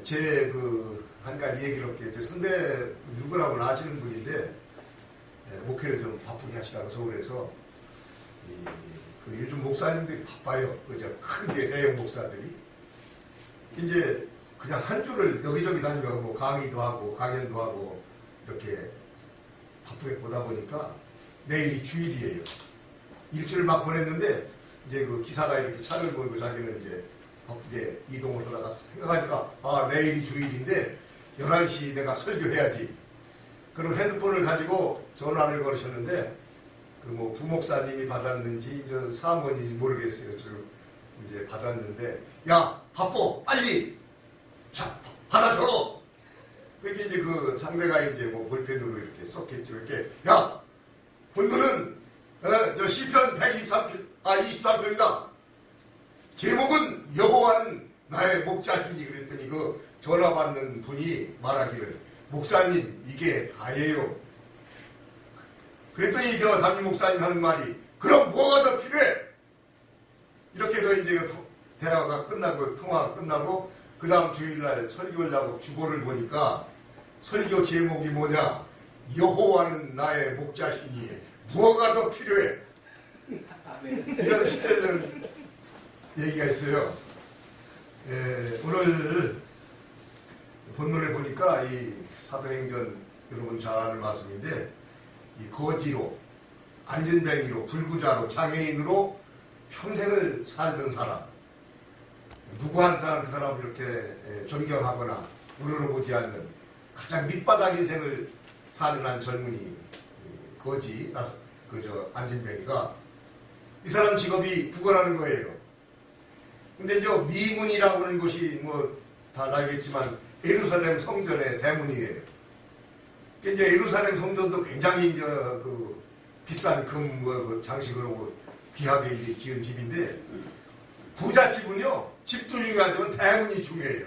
제 한 가지 얘기롭게 선배 누구라고나 아시는 분인데 목회를 좀 바쁘게 하시다가 서울에서 요즘 목사님들이 바빠요. 큰 대형 목사들이 이제 그냥 한 주를 여기저기 다니면서 뭐 강의도 하고 강연도 하고 이렇게 바쁘게 보다 보니까 내일이 주일이에요. 일주를 막 보냈는데 이제 기사가 이렇게 차를 몰고 자기는 이제 바쁘게 이동을 하다가 생각하니까 내일이 주일인데 11시 내가 설교해야지. 그리고 핸드폰을 가지고 전화를 걸으셨는데 뭐 부목사님이 받았는지 사모님인지 모르겠어요. 지금 이제 받았는데 야 바빠 빨리 자 받아줘. 그렇게 이제 상대가 이제 뭐 볼펜으로 이렇게 썼겠죠. 이렇게 야 본문은 저 시편 23편이다. 제목은 여호와는 나의 목자시니. 그랬더니 전화 받는 분이 말하기를 목사님 이게 다예요. 그랬더니 저 담임 목사님 하는 말이 그럼 뭐가 더 필요해? 이렇게 해서 이제 대화가 끝나고 통화가 끝나고 그 다음 주일날 설교를 하고 주보를 보니까 설교 제목이 뭐냐? 여호와는 나의 목자시니 뭐가 더 필요해? 이런 실제적인 얘기가 있어요. 오늘 본문에 보니까 이 사도행전 여러분 잘 아는 말씀인데 이 거지로 안진뱅이로 불구자로 장애인으로 평생을 살던 사람 누구 한 사람 그 사람을 이렇게 존경하거나 우러러보지 않는 가장 밑바닥 인생을 사는 한 젊은이 거지 안진뱅이가 이 사람 직업이 구걸하는 거예요. 근데 미문이라고 하는 것이 뭐 다 알겠지만 예루살렘 성전의 대문이에요. 이제 예루살렘 성전도 굉장히 비싼 장식으로 귀하게 지은 집인데 부잣집은요 집도 중요하지만 대문이 중요해요.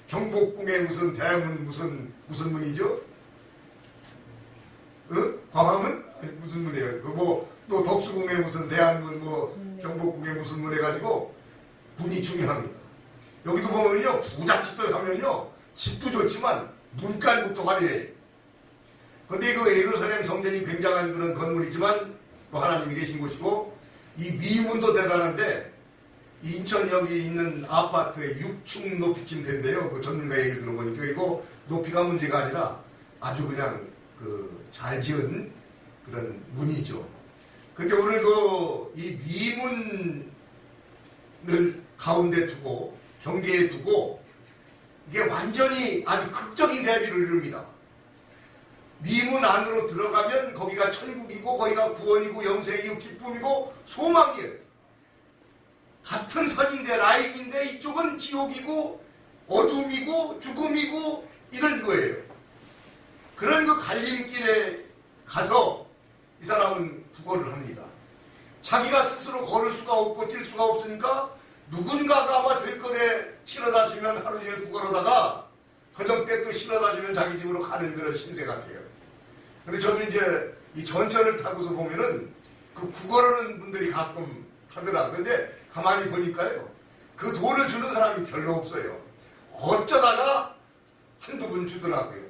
경복궁의 무슨 대문 무슨 문이죠? 광화문? 아니, 무슨 문이에요? 또 덕수궁의 무슨 대한문 경복궁의 무슨 문 해가지고 문이 중요합니다. 여기도 보면요 부잣집에 가면요 집도 좋지만 문간부터 화려해. 근데 예루살렘 성전이 굉장한 그런 건물이지만 또 하나님이 계신 곳이고 이 미문도 대단한데 인천 여기 있는 아파트의 6층 높이쯤 된대요. 전문가 얘기 들어보니까 이거 높이가 문제가 아니라 아주 그냥 잘 지은 그런 문이죠. 근데 오늘 이 미문을 가운데 두고 경계에 두고 이게 완전히 아주 극적인 대비를 이룹니다. 미문 안으로 들어가면 거기가 천국이고 거기가 구원이고 영생이고 기쁨이고 소망이에요. 같은 선인데 라인인데 이쪽은 지옥이고 어둠이고 죽음이고 이런 거예요. 그런 갈림길에 가서 이 사람은 구걸을 합니다. 자기가 스스로 걸을 수가 없고 뛸 수가 없으니까 누군가가 아마 들거리에 실어다 주면 하루 종일 구걸하다가 저녁 때 또 실어다 주면 자기 집으로 가는 그런 신세 같아요. 근데 저도 이제 이 전철을 타고서 보면은 구걸하는 분들이 가끔 하더라고요. 근데 가만히 보니까요. 그 돈을 주는 사람이 별로 없어요. 어쩌다가 한두 분 주더라고요.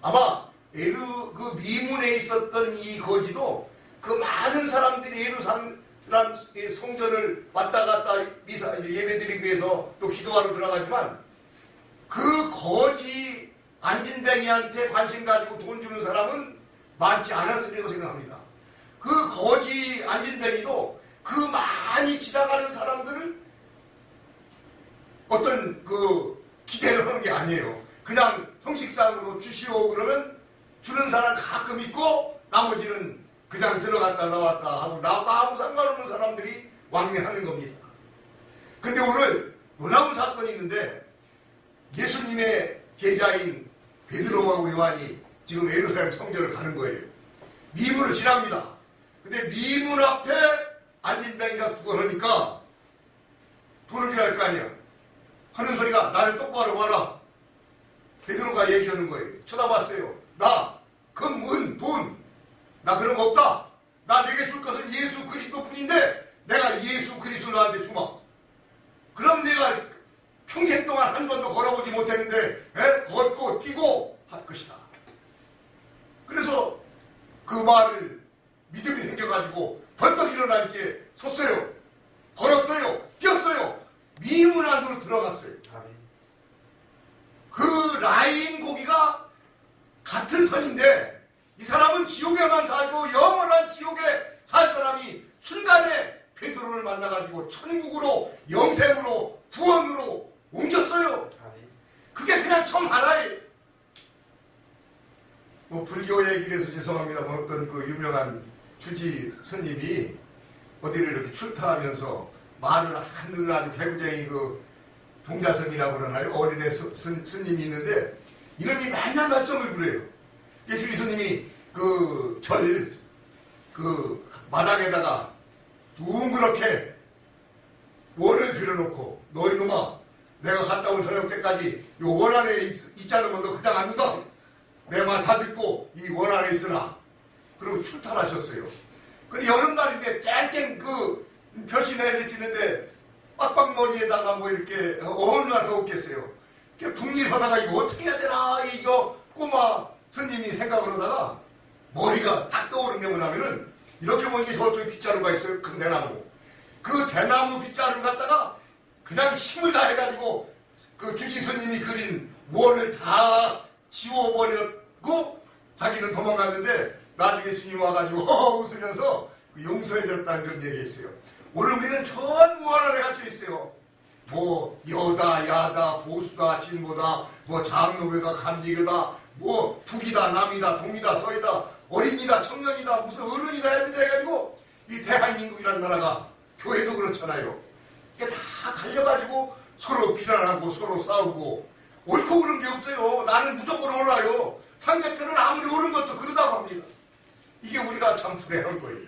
아마 미문에 있었던 이 거지도 많은 사람들이 예루살렘 성전을 왔다 갔다 예배드리기 위해서 또 기도하러 들어가지만 그 거지 안진뱅이한테 관심 가지고 돈 주는 사람은 많지 않았으리라고 생각합니다. 그 거지 안진뱅이도 많이 지나가는 사람들을 어떤 기대를 하는 게 아니에요. 그냥 형식상으로 주시오 그러면 주는 사람 가끔 있고 나머지는 그냥 들어갔다 나왔다 하고 나와 아무 상관없는 사람들이 왕래하는 겁니다. 근데 오늘 놀라운 사건이 있는데 예수님의 제자인 베드로와 요한이 지금 예루살렘 성전을 가는 거예요. 미문을 지납니다. 근데 미문 앞에 안진뱅이가 구걸하니까 돈을 줘야 할 거 아니야. 하는 소리가 나를 똑바로 봐라. 베드로가 얘기하는 거예요. 쳐다봤어요. 나 금은 돈 나 그런 거 없다. 나 내게 줄 것은 예수 그리스도 뿐인데 내가 예수 그리스도 너한테 주마. 그럼 내가 평생 동안 한 번도 걸어보지 못했는데 걷고 뛰고 할 것이다. 그래서 그 말을 믿음이 생겨가지고 벌떡 일어날 게 섰어요. 걸었어요. 뛰었어요. 미문 안으로 들어갔어요. 그 라인 고기가 같은 선인데 이 사람은 지옥에만 살고 영원한 지옥에 살 사람이 순간에 베드로를 만나가지고 천국으로 영생으로 구원으로 옮겼어요. 그게 그냥 처음 하나예요. 뭐 불교의 길에서 죄송합니다. 뭐 어떤 그 유명한 주지 스님이 어디를 이렇게 출타하면서 말을 하는 아주 개구쟁이 그 동자성이라고 그러나요? 어린애 스님이 있는데 이놈이 맨날 말썽을 부려요. 주지 스님이 그 마당에다가 둥그렇게 원을 그려놓고 너 이놈아 내가 갔다 온 저녁 때까지 요 원 안에 있지 않으면 너 그냥 안 둔다. 내 말 다 듣고 이 원 안에 있으라. 그리고 출탈하셨어요. 근데 여름날인데 쨍쨍 그 볕이 내리쬐는데 빡빡머리에다가 뭐 이렇게 얼마나 더웠겠어요. 북일하다가 이거 어떻게 해야 되나 이 저 꼬마 스님이 생각을 하다가 머리가 딱 떠오른 게 뭐냐면은 이렇게 보니까 저쪽에 빗자루가 있어요. 큰 대나무. 그 대나무 빗자루를 갖다가 그냥 힘을 다해가지고 그 주지 스님이 그린 원을 다 지워버렸고 자기는 도망갔는데 나중에 주님 와가지고 웃으면서 용서해줬다는 그런 얘기했어요. 오늘 우리는 전무한 안에 갇혀 있어요. 뭐 여다 야다 보수다 진보다 뭐 장로교다 감리교다 뭐 북이다 남이다 동이다 서이다 어린이다 청년이다 무슨 어른이다 애들이다 해가지고 이 대한민국이라는 나라가 교회도 그렇잖아요. 이게 다 갈려가지고 서로 비난하고 서로 싸우고 옳고 그른 게 없어요. 나는 무조건 옳아요. 상대편은 아무리 옳은 것도 그러다고 합니다. 이게 우리가 참 불행한 거예요.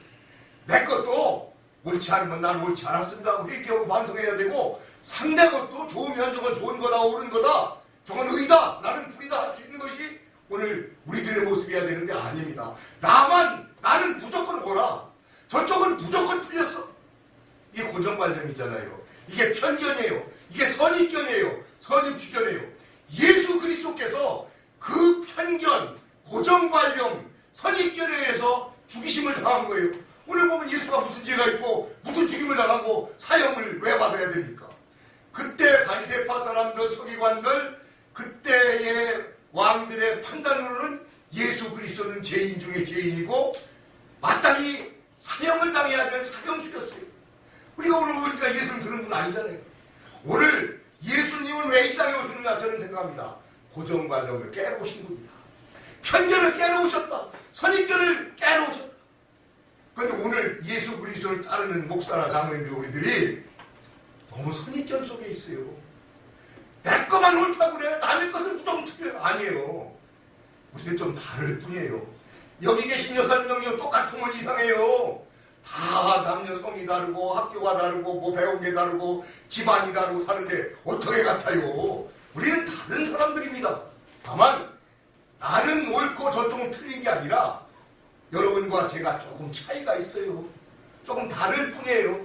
내 것도 옳지 않으면 난 옳지 않았습니다 하고 회개하고 반성해야 되고 상대 것도 좋으면 저건 좋은 거다 옳은 거다 저건 의다 나는 불이다 할 수 있는 것이 오늘 우리들의 모습이어야 되는데 아닙니다. 나는 무조건 옳아 저쪽은 무조건 틀렸어. 이게 고정관념이잖아요. 이게 편견이에요. 이게 선입견이에요. 선입주견이에요. 예수 그리스도께서 그 편견, 고정관념, 선입견에 의해서 죽이심을 당한 거예요. 오늘 보면 예수가 무슨 죄가 있고 무슨 죽임을 당하고 사형을 왜 받아야 됩니까? 그때 바리새파 사람들, 서기관들, 그때의 왕들의 판단으로는 예수 그리스도는 죄인 중에 죄인이고 마땅히 사형을 당해야 될 사형수였어요. 우리가 오늘 보니까 예수는 그런 분 아니잖아요. 오늘 예수님은 왜 이 땅에 오셨는가 저는 생각합니다. 고정관념을 깨놓으신 분이다. 편견을 깨놓으셨다. 선입견을 깨놓으셨다. 그런데 오늘 예수 그리스도를 따르는 목사나 장로님들 우리들이 너무 선입견 속에 있어요. 내 것만 옳다고 그래. 남의 것은 무조건 틀려요. 아니에요. 우리는 좀 다를 뿐이에요. 여기 계신 6명이 똑같으면 이상해요. 다 남녀 성이 다르고 학교가 다르고 뭐 배운 게 다르고 집안이 다르고 다른데 어떻게 같아요? 우리는 다른 사람들입니다. 다만 나는 옳고 저쪽은 틀린 게 아니라 여러분과 제가 조금 차이가 있어요. 조금 다를 뿐이에요.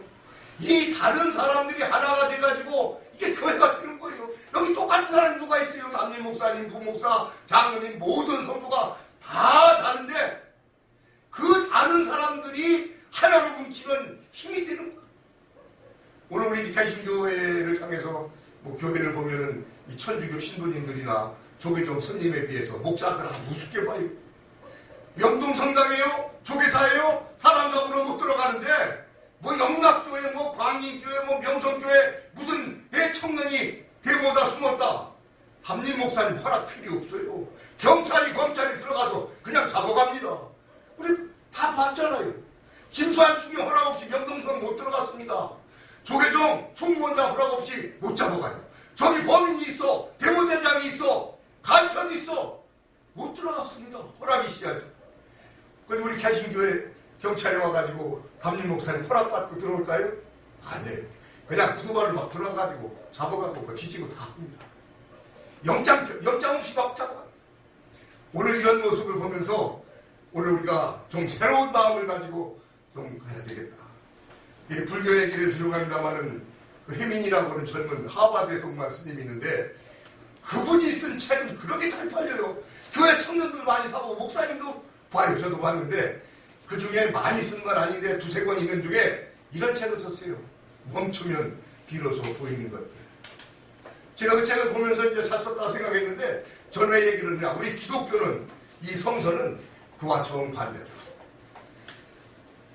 이 다른 사람들이 하나가 돼가지고 이게 교회가 되는 거예요. 여기 똑같은 사람이 누가 있어요? 담임 목사님, 부목사, 장로님 모든 성도가 다 다른데 그 다른 사람들이 하나로 뭉치면 힘이 되는 거예요. 오늘 우리 개신교회를 향해서 뭐 교회를 보면은 이 천주교 신부님들이나 조계종 스님에 비해서 목사들 아주 우습게 봐요. 명동성당이에요? 조계사예요? 사람 잡으러 못 들어가는데 뭐 영락교회, 뭐 광인교회, 뭐 명성교회 무슨 청년이 대보다 숨었다. 담임 목사님 허락 필요 없어요. 경찰이 검찰이 들어가도 그냥 잡아갑니다. 우리 다 봤잖아요. 김수환 중에 허락 없이 명동성 못 들어갔습니다. 조계종 총무원장 허락 없이 못 잡아가요. 저기 범인이 있어, 대모대장이 있어, 간첩이 있어, 못 들어갔습니다. 허락이 있어야죠. 근데 우리 개신교회 경찰에 와가지고 담임 목사님 허락받고 들어올까요? 아니에요. 그냥 구두발을 막 들어가가지고 잡아가고 뒤지고 다 합니다. 영장 없이 막 잡아가요. 오늘 이런 모습을 보면서 오늘 우리가 좀 새로운 마음을 가지고 좀 가야 되겠다. 이게 불교의 길에 들어갑니다마는 그 해민이라고 하는 젊은 하버드에 속만 스님이 있는데 그분이 쓴 책은 그렇게 잘 팔려요. 교회 청년들 많이 사고 목사님도 봐요. 저도 봤는데 그 중에 많이 쓴 건 아닌데 두세 권 있는 중에 이런 책을 썼어요. 멈추면 비로소 보이는 것들. 제가 그 책을 보면서 이제 잘 썼다 생각했는데 전에 얘기를 해요. 우리 기독교는 이 성서는 그와 정반대다.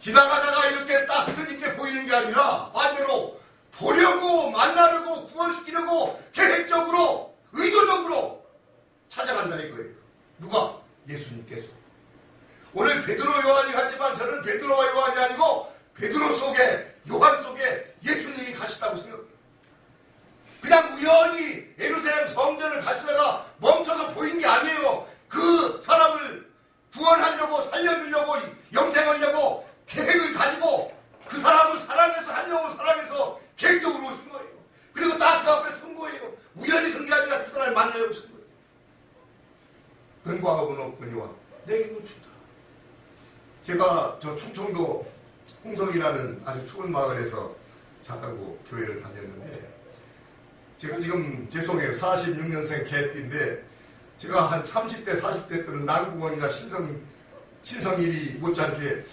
지나가다가 이렇게 딱 쓰니까 보이는 게 아니라 반대로 보려고 만나려고 구원시키려고 계획적으로 의도적으로 찾아간다 이거예요. 누가? 예수님께서. 오늘 베드로 요한이 갔지만 저는 베드로와 요한이 아니고 베드로 속에 요한 속에 예수님이 가셨다고 생각해요. 그냥 우연히 예루살렘 성전을 가시다가 멈춰서 보인 게 아니에요. 그 사람을 구원하려고 살려주려고 영생하려고 계획을 가지고 그 사람을 사랑해서 한 영혼 사랑해서 계획적으로 오신 거예요. 그리고 딱 그 앞에 선 거예요. 우연히 선 게 아니라 그 사람을 만나려고 선 거예요. 근과업은 없거니와 내게 주다. 제가 저 충청도 홍성이라는 아주 좁은 마을에서 자라고 교회를 다녔는데 제가 지금 죄송해요. 46년생 개띠인데 제가 한 30대 40대 때는 남궁원이나 신성일이 못지않게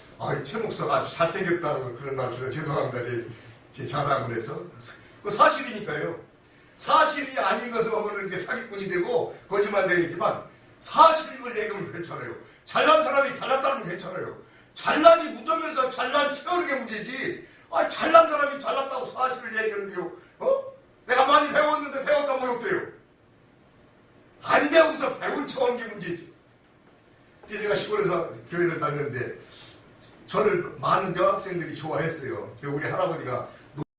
최 목사가 아주 잘생겼다고 그런 말을 들어요. 죄송합니다. 제 자랑을 해서. 그 사실이니까요. 사실이 아닌 것을 보면 이게 사기꾼이 되고 거짓말 되겠지만 사실인 걸 얘기하면 괜찮아요. 잘난 사람이 잘났다는 괜찮아요. 잘난이 묻으면서 잘난 채우는 게 문제지. 잘난 사람이 잘났다고 사실을 얘기하는데요. 내가 많이 배웠는데 배웠다 모욕돼요. 안 배우고서 배운 척 하는 게 문제지. 제가 시골에서 교회를 다녔는데 저를 많은 여학생들이 좋아했어요. 우리 할아버지가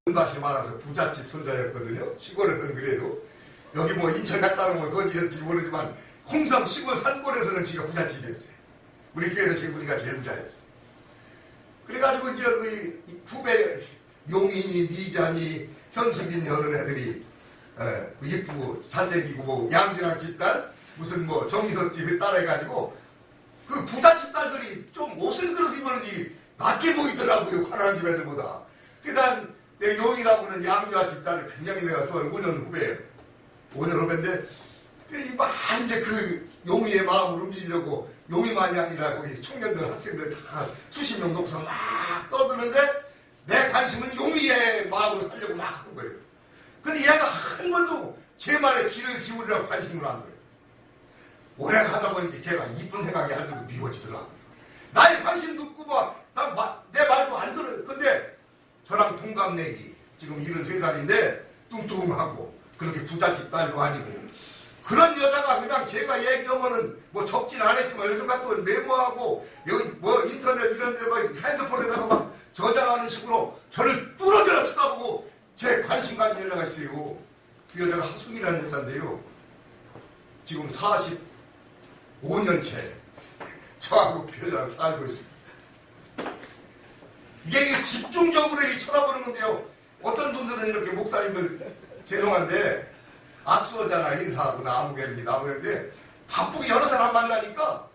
논밭이 많아서 부잣집 손자였거든요. 시골에서는 그래도. 여기 뭐 인천 갔다 오면 거지였지 모르지만 홍성 시골 산골에서는 지가 부잣집이었어요. 우리 교회에서 지금 우리가 제일 부자였어요. 그래가지고 이제 그 후배 용인이 미자니 현숙인 이런 애들이 예쁘고 잘생기고 뭐 양진학 집딸 무슨 뭐 정미석 집에 따라해가지고 그 부잣집 딸들이 좀 옷을 그렇게 입었는지 낮게 보이더라고요. 가난한 집 애들보다. 그래서 내 용이라고는 양주아 집딸을 굉장히 내가 좋아해요. 5년 후배예요. 5년 후배인데 막 이제 그 용이의 마음을 움직이려고 용이만이 아니라 거기 청년들 학생들 다 수십 명 놓고서 막 떠드는데 내 관심은 용이의 마음으로 살려고 막 하는 거예요. 근데 얘가 한 번도 제 말에 귀를 기울이라고 관심을 안 거예요. 오래 하다 보니까 걔가 이쁜 생각이 안 들고 미워지더라고요. 나의 관심 듣고 내 말도 안 들어요. 근데 저랑 동갑내기 지금 73살인데 뚱뚱하고 그렇게 부잣집 딸도 아니고 그런 여자가 그냥 제가 얘기하면은 뭐 적진 않았지만 요즘 같은 메모하고 여기 뭐 인터넷 이런 데 막 핸드폰에다가 막 저장하는 식으로 저를 뚫어져라 쳐다보고 제 관심 가진 여자가 있어요. 그 여자가 하숙이라는 여자인데요. 지금 45년째 저하고 그 여자랑 살고 있어요. 이게 집중적으로 쳐다보는 건데요. 어떤 분들은 이렇게 목사님들 죄송한데 악수하잖아. 인사하고 나무개입니다. 나무개인데 바쁘게 여러 사람 만나니까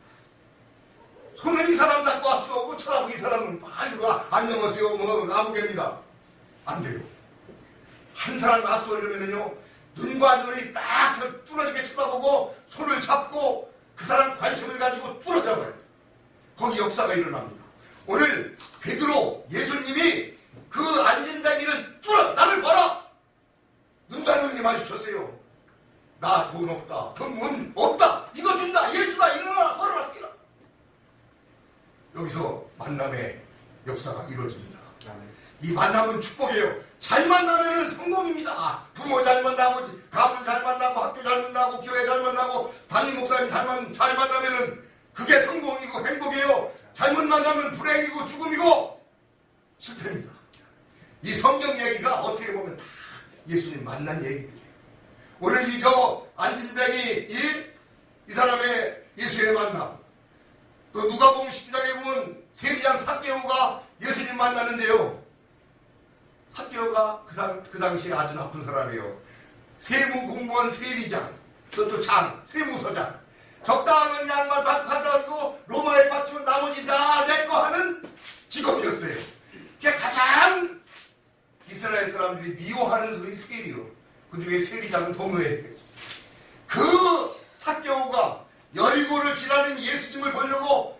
손은 이 사람 잡고 악수하고 쳐다보고 이 사람은 빨리 와 안녕하세요 뭐 나무개입니다. 안 돼요. 한 사람 악수하려면요 눈과 눈이 딱 뚫어지게 쳐다보고 손을 잡고 그 사람 관심을 가지고 뚫어잡아요. 거기 역사가 일어납니다. 오늘 베드로 예수님이 그 안진뱅이를 뚫어 나를 봐라. 눈과 눈이 마주쳤어요. 나 돈 없다. 돈 없다. 이거 준다. 예수다. 일어나라. 걸어라. 뛰라. 여기서 만남의 역사가 이루어집니다. 이 만남은 축복이에요. 잘 만나면 성공입니다. 부모 잘 만나고 가문 잘 만나고 학교 잘 만나고 교회 잘 만나고 담임 목사님 잘 만나면 그게 성공이고 행복이에요. 잘못 만나면 불행이고 죽음이고 실패입니다. 이 성경 얘기가 어떻게 보면 다 예수님 만난 얘기들이에요. 오늘 이 저 안진뱅이 이 사람의 예수의 만남 또 누가복음 10장에 보면 세리장 삭개오가 예수님 만나는데요. 삭개오가 그 당시에 아주 나쁜 사람이에요. 세무공무원 세리장 그것도 세무서장 적당한 양말 가져가지고 로마에 바치면 나머지 다 내 거 하는 직업이었어요. 그게 가장 이스라엘 사람들이 미워하는 소리 세리요. 그 중에 세리장은 동요에 그 삭개오가 여리고를 지나는 예수님을 보려고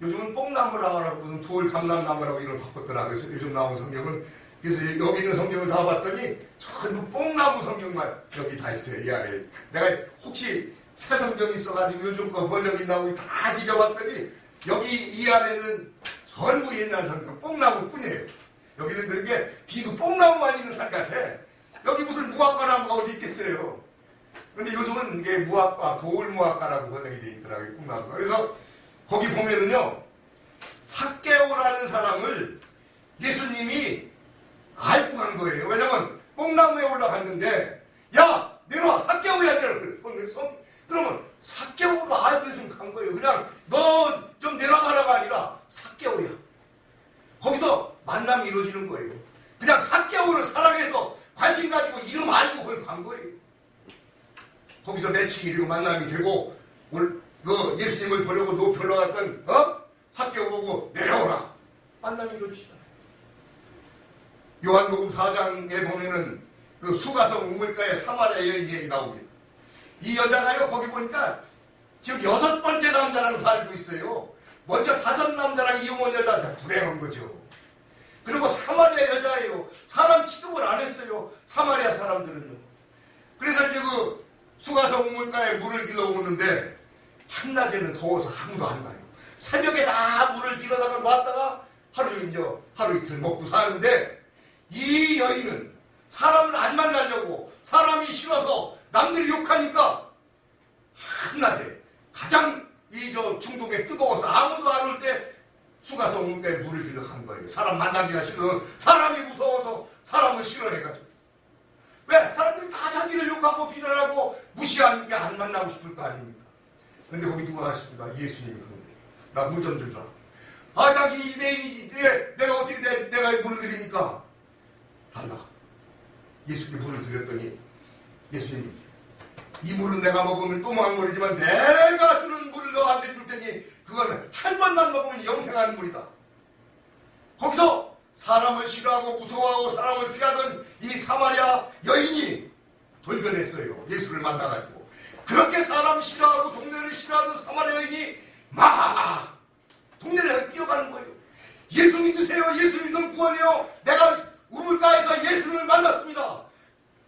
요즘은 뽕나무라고 무슨 돌 감람나무라고 이걸 바꿨더라. 그래서 요즘 나온 성경은 그래서 여기 있는 성경을 다 봤더니 전부 뽕나무 성경만 여기 다 있어요. 이 안에 내가 혹시 새 성경이 있어가지고 요즘 거 번역이 나오고 다 뒤져봤더니 여기 이 안에는 전부 옛날 성경 뽕나무뿐이에요. 여기는 그렇게 비도 뽕나무만 있는 산 같아. 여기 무슨 무화과 나무가 어디 있겠어요. 근데 요즘은 이게 무화과, 돌무화과라고 번역이 되어 있더라고요. 뽕나무가. 그래서 거기 보면은요, 삭개오라는 사람을 예수님이 알고 간 거예요. 왜냐면 뽕나무에 올라갔는데, 야, 내려와, 삭개오야, 내려와. 그러면 삭개오로 알고 좀 간 거예요. 그냥 너 좀 내려가라가 아니라 삭개오야. 거기서 만남이 이루어지는 거예요. 그냥 삭개오를 사랑해서 관심 가지고 이름 알고 그걸 간 거예요. 거기서 매칭이 되고 만남이 되고 그 예수님을 보려고 높이 올라갔던 삭개오 보고 내려오라. 만남이 이루어지잖아요. 요한복음 4장에 보면은 그 수가성 우물가에 사마리아 여인이 나옵니다. 이 여자가요 거기 보니까 지금 6번째 남자랑 살고 있어요. 먼저 5 남자랑 이혼한 여자한테 불행한 거죠. 그리고 사마리아 여자예요. 사람 취급을 안 했어요. 사마리아 사람들은요. 그래서 이제 그 수가성 우물가에 물을 길러 오는데 한낮에는 더워서 아무도 안 가요. 새벽에 다 물을 길어다가 놨다가 하루 이틀 먹고 사는데 이 여인은 사람을 안 만나려고 사람이 싫어서 남들이 욕하니까 한낮에 가장 중동에 뜨거워서 아무도 안 올 때 수가성 우물가에 물을 길러 간 거예요. 사람 만나기가 싫어. 사람이 무서워서 사람을 싫어해가지고. 왜? 사람들이 다 자기를 욕하고 비난하고 무시하니까 안 만나고 싶을 거 아닙니까? 근데 거기 누가 하십니까? 예수님이 그런 거예요. 나 물 좀 들자. 아, 당신 유대인이지. 내가 어떻게 내가 물을 드립니까? 달라. 예수께 물을 드렸더니 예수님이 이 물은 내가 먹으면 또 먹은 물이지만 내가 주는 물을 너한테 줄 테니 그거는 한 번만 먹으면 영생하는 물이다. 거기서 사람을 싫어하고 무서워하고 사람을 피하던 이 사마리아 여인이 돌변했어요. 예수를 만나가지고. 그렇게 사람 싫어하고 동네를 싫어하던 사마리아 여인이 막 동네를 뛰어가는 거예요. 예수 믿으세요. 예수 믿으면 구원해요. 내가 우물가에서 예수를 만났습니다.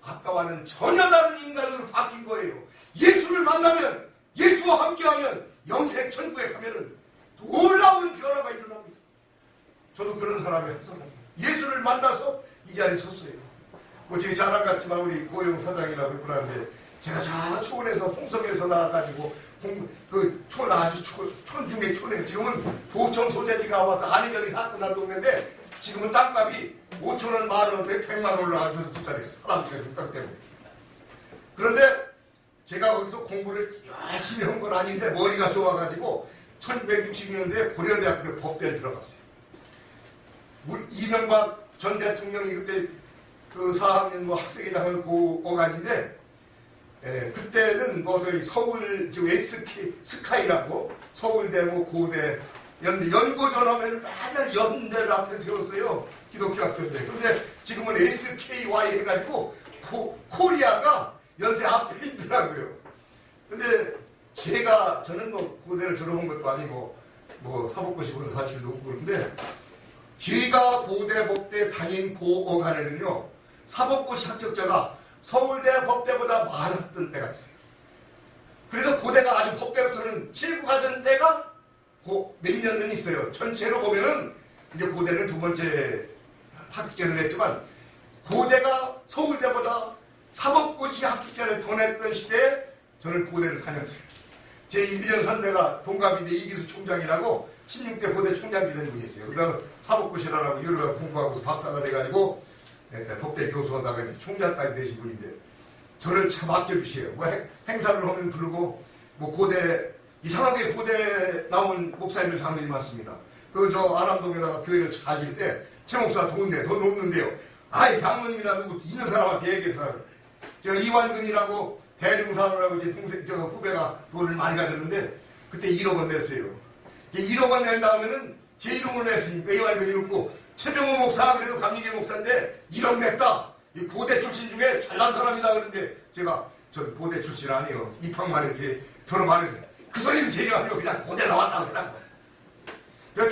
아까와는 전혀 다른 인간으로 바뀐 거예요. 예수를 만나면 예수와 함께하면 영생 천국에 가면은 놀라운 변화가 일어납니다. 저도 그런 사람이 한 사람이에요. 예수를 만나서 이 자리에 섰어요. 뭐 제 자랑 같지만 우리 고용 사장이라고 그러는데 제가 저 촌에서 홍성에서 나와가지고 촌 아주 촌 중에 촌에 지금은 도청 소재지가 와서 안희정이 사건 난 동네인데 지금은 땅값이 5천원, 만원, 100만 올라가서 투자됐어. 사람들의 투자 때문에. 그런데 제가 거기서 공부를 열심히 한 건 아닌데 머리가 좋아가지고 1960년대에 고려대학교 법대에 들어갔어요. 우리 이명박 전 대통령이 그때 그 4학년 뭐 학생회장을 고어간인데 그때는 뭐 저희 서울 지금 스카이라고 서울대 뭐 고대 연고전 하면 맨날 연대를 앞에 세웠어요. 기독교 학교인데. 근데 지금은 SKY 해가지고 코리아가 연세 앞에 있더라고요. 근데 저는 뭐 고대를 들어본 것도 아니고 뭐 사법고시 본 사실도 없고 그런데 제가 고대 법대 다닌 고어간에는요 사법고시 합격자가 서울대 법대보다 많았던 때가 있어요. 그래서 고대가 아주 법대로서는 최고 가던 때가 몇 년은 있어요. 전체로 보면은 이제 고대는 2번째 합격자를 했지만 고대가 서울대보다 사법고시 합격자를 더 냈던 시대에 저는 고대를 다녔어요. 제 1년 선배가 동갑인데 이기수 총장이라고 16대 고대 총장 되는 분이 있어요. 그다음에 사법고시라고 여러 공부하고서 박사가 돼가지고 법대 교수하다가 이제 총장까지 되신 분인데 저를 참 아껴주세요. 뭐 행사를 하면 부르고 뭐 고대 이상하게 고대 나온 목사님들 장면이 많습니다. 저 아람동에다가 교회를 가질 때 최 목사 돈 없는데요. 아이 장로님이나 누구 있는 사람한테 얘기해서 제가 이완근이라고 대중사람이라고 제 동생 후배가 돈을 많이 가졌는데 그때 1억 원 냈어요. 1억 원 낸 다음에는 제 이름을 냈으니까 이완전히 이렇고 최병호 목사 그래도 감리교 목사인데 이름 냈다. 이 고대 출신 중에 잘난 사람이다 그러는데 제가 전 고대 출신 아니에요. 입학만 이렇게 졸업하면서 그 소리는 제가 아니고 그냥 고대 나왔다 그러더라고.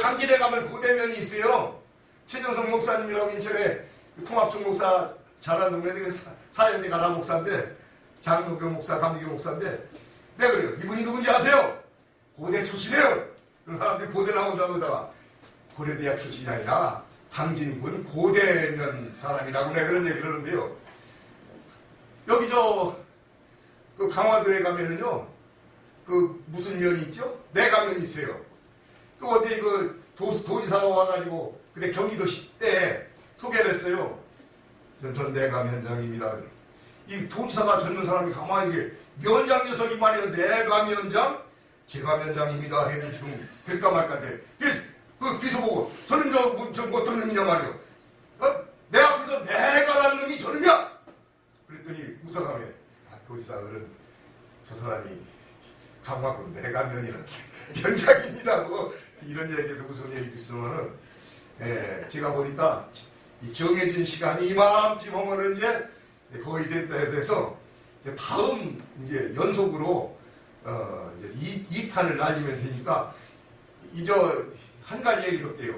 당길에 가면 고대면이 있어요. 최정성 목사님이라고 인천에 통합중 목사 잘하는 동네 사연대 가라 목사인데 장로교 목사 감리교 목사인데 내가 그래요. 이분이 누군지 아세요? 고대 출신이에요. 그런 사람들이 고대 나온 줄 알다가 고려대학 출신이 아니라 당진군 고대면 사람이라고 내가 그런 얘기를 하는데요. 여기 그 강화도에 가면은요, 그 무슨 면이 있죠? 내가면이 있어요. 그 어디 그 도지사가 와가지고 그때 경기도시 때 소개를 했어요. 전 내가면장입니다. 이 도지사가 젊은 사람이 가만히 이게 면장 녀석이 말이에요. 내가면장? 제가 면장입니다. 해도 지금 될까 말까인데 그 비서 보고 저는 어떤 놈이냐 말이요. 내 앞에서 내가라는 놈이 저놈이야. 그랬더니 웃어가며 도지사 어른 저 사람이 강화군 내가면이라는 면장입니다. 뭐 이런 얘기도 무슨 얘기 있으면은 제가 보니까 이 정해진 시간이 이맘쯤 하면은 이제 거의 됐다 해서 다음 이제 연속으로 이제 2탄을 날리면 되니까 한 가지 얘기를 할게요.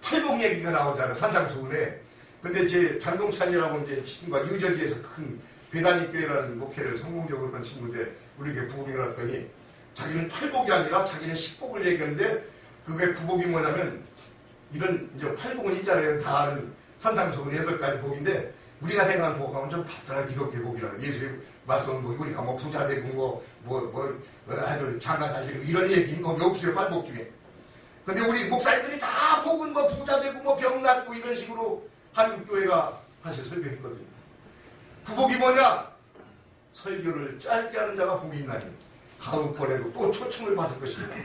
팔복 얘기가 나오잖아요. 산상수훈에. 근데 제 장동찬이라고 이제 친구가 뉴저지에서 큰 배단위교회라는 목회를 성공적으로 한 친구인데 우리 교회 부흥회를 했더니 자기는 팔복이 아니라 자기는 식복을 얘기하는데 그게 구복이 뭐냐면 이런 이제 팔복은 있잖아요. 다 아는 산상수훈 8가지 복인데 우리가 생각하는 복하고는 좀 다르더라. 기독교 복이라 예수의 말씀 복이 우리가 뭐 부자 되고 아주 장가 다니고 이런 얘기는 거기 없어요. 팔복 중에. 근데 우리 목사님들이 다 복은 뭐 부자 되고 뭐 병 낫고 이런 식으로 한국교회가 사실 설교했거든요. 구복이 뭐냐? 설교를 짧게 하는 자가 복이 있나니 다음번에도 또 초청을 받을 것입니다.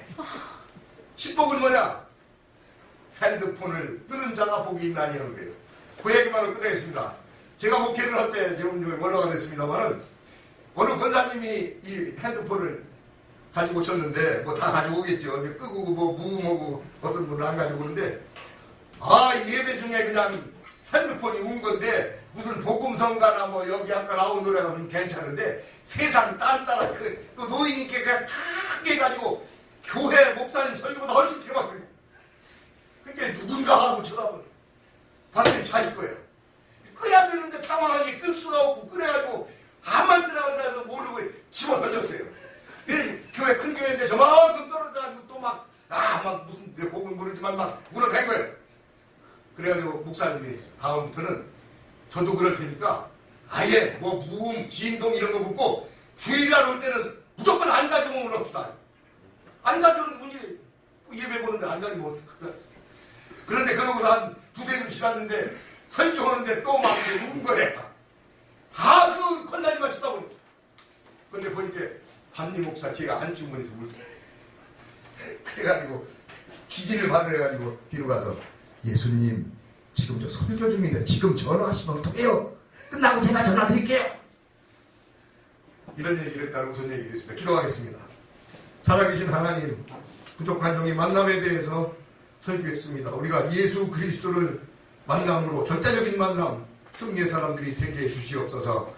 식복은 뭐냐? 핸드폰을 끄는 자가 복이 있나니 하는 거예요. 그 얘기만은 끝내겠습니다. 제가 목회를 할 때 지금 원로가 됐습니다만은 어느 권사님이 이 핸드폰을 가지고 오셨는데 뭐 다 가지고 오겠죠. 끄고 뭐 무음하고 어떤 분은 안 가지고 오는데 예배 중에 그냥 핸드폰이 운 건데 무슨 복음성가나 뭐 여기 아까 나온 노래가 괜찮은데 세상 딴따라 그 노인이께 그냥 크게 해가지고 교회 목사님 설교보다 훨씬 개막해요. 그러니까 누군가 하고 쳐다보네. 반드시 차일 거예요. 끄야 되는데 당황하게 끌 수가 없고 끄래가지고 암만 끄라고 해서 모르고 집어 던졌어요. 교회 큰 교회인데 저만큼 떨어져가지고 또 막 무슨 복은 모르지만 막 울어댄 거예요. 그래가지고 목사님이 다음부터는 저도 그럴 테니까 아예 뭐 무음, 진동 이런 거 묻고 주일날 올 때는 무조건 안 가지고 오면 없다. 안 가져오는 문제 예배 보는데 안 가지고 어떡하냐. 그런데 그러고서 한 두세 번 지났는데 설교하는데 또 막 운 거래. 다 그 권사님만 쳐다보니. 근데 보니까 밤리 목사 제가 안주머니에서 울고 그래가지고 기진을 발휘해가지고 뒤로 가서 예수님 지금 저 설교 중인데 지금 전화하시면 어떡해요? 끝나고 제가 전화 드릴게요. 이런 얘기를 했다는 무슨 얘기를 했습니다. 기도하겠습니다. 살아계신 하나님, 부족한 종의 만남에 대해서 설교했습니다. 우리가 예수 그리스도를 만남으로 절대적인 만남, 승리의 사람들이 되게 해주시옵소서.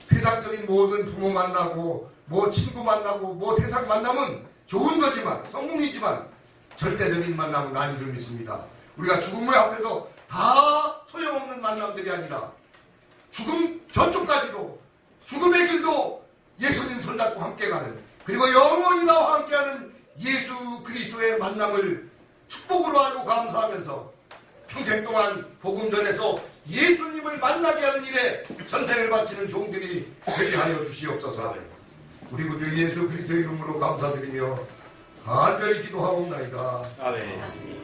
세상적인 모든 부모 만나고 뭐 친구 만나고 뭐 세상 만남은 좋은 거지만 성공이지만 절대적인 만남은 아닌 줄 믿습니다. 우리가 죽음의 앞에서 다 소용없는 만남들이 아니라 죽음 저쪽까지도 죽음의 길도 예수님 손잡고 함께 가는 그리고 영원히 나와 함께하는 예수 그리스도의 만남을 축복으로 알고 감사하면서 평생 동안 복음 전해서 예수님을 만나게 하는 일에 전생을 바치는 종들이 되게 하여 주시옵소서. 우리 구주 예수 그리스도의 이름으로 감사드리며 간절히 기도하옵나이다. 아멘.